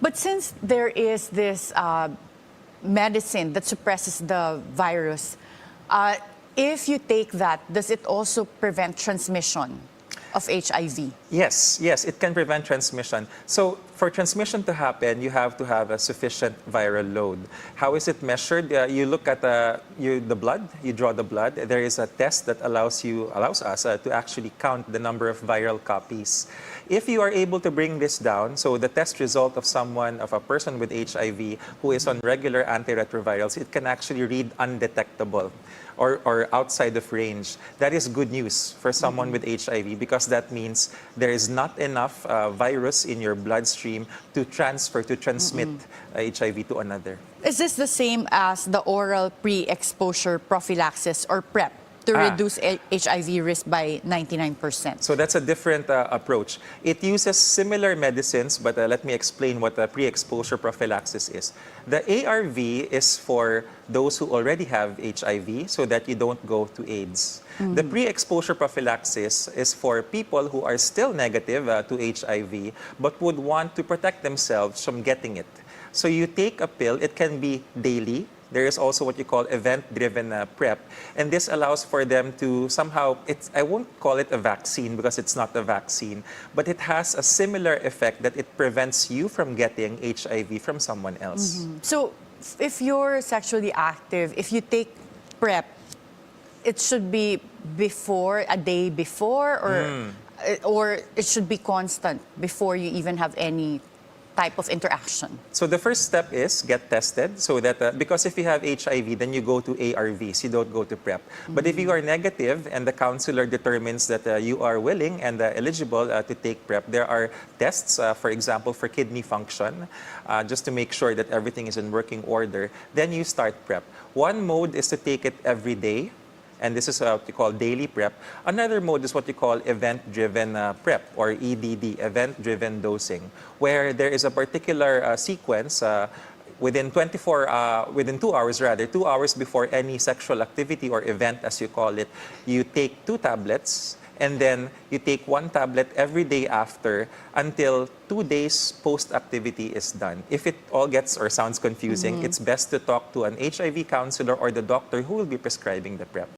But since there is this medicine that suppresses the virus, if you take that, does it also prevent transmission of HIV? Yes, it can prevent transmission. So for transmission to happen, you have to have a sufficient viral load. How is it measured? You look at the blood, you draw the blood. There is a test that allows us to actually count the number of viral copies. If you are able to bring this down, so the test result of a person with HIV who is on regular antiretrovirals, it can actually read undetectable or outside of range. That is good news for someone with HIV, because that means there is not enough virus in your bloodstream to transmit HIV to another. Is this the same as the oral pre-exposure prophylaxis, or PrEP, to reduce HIV risk by 99%? So that's a different approach. It uses similar medicines, but let me explain what a pre-exposure prophylaxis is. The ARV is for those who already have HIV, so that you don't go to AIDS. The pre-exposure prophylaxis is for people who are still negative to HIV, but would want to protect themselves from getting it. So you take a pill. It can be daily. There is also what you call event-driven PrEP, and this allows for them to somehow, I won't call it a vaccine because it's not a vaccine, but it has a similar effect that it prevents you from getting HIV from someone else. So if you're sexually active, if you take PrEP, it should be a day before, or it should be constant before you even have any type of interaction? So the first step is get tested, so that because if you have HIV, then you go to ARVs, you don't go to PrEP. But if you are negative and the counselor determines that you are willing and eligible to take PrEP, there are tests, for example, for kidney function, just to make sure that everything is in working order. Then you start PrEP. One mode is to take it every day, and this is what you call daily PrEP. Another mode is what you call event-driven PrEP, or EDD, event-driven dosing, where there is a particular sequence within 2 hours, 2 hours before any sexual activity or event, as you call it. You take 2 tablets, and then you take 1 tablet every day after until 2 days post-activity is done. If it all gets or sounds confusing, it's best to talk to an HIV counselor or the doctor who will be prescribing the PrEP.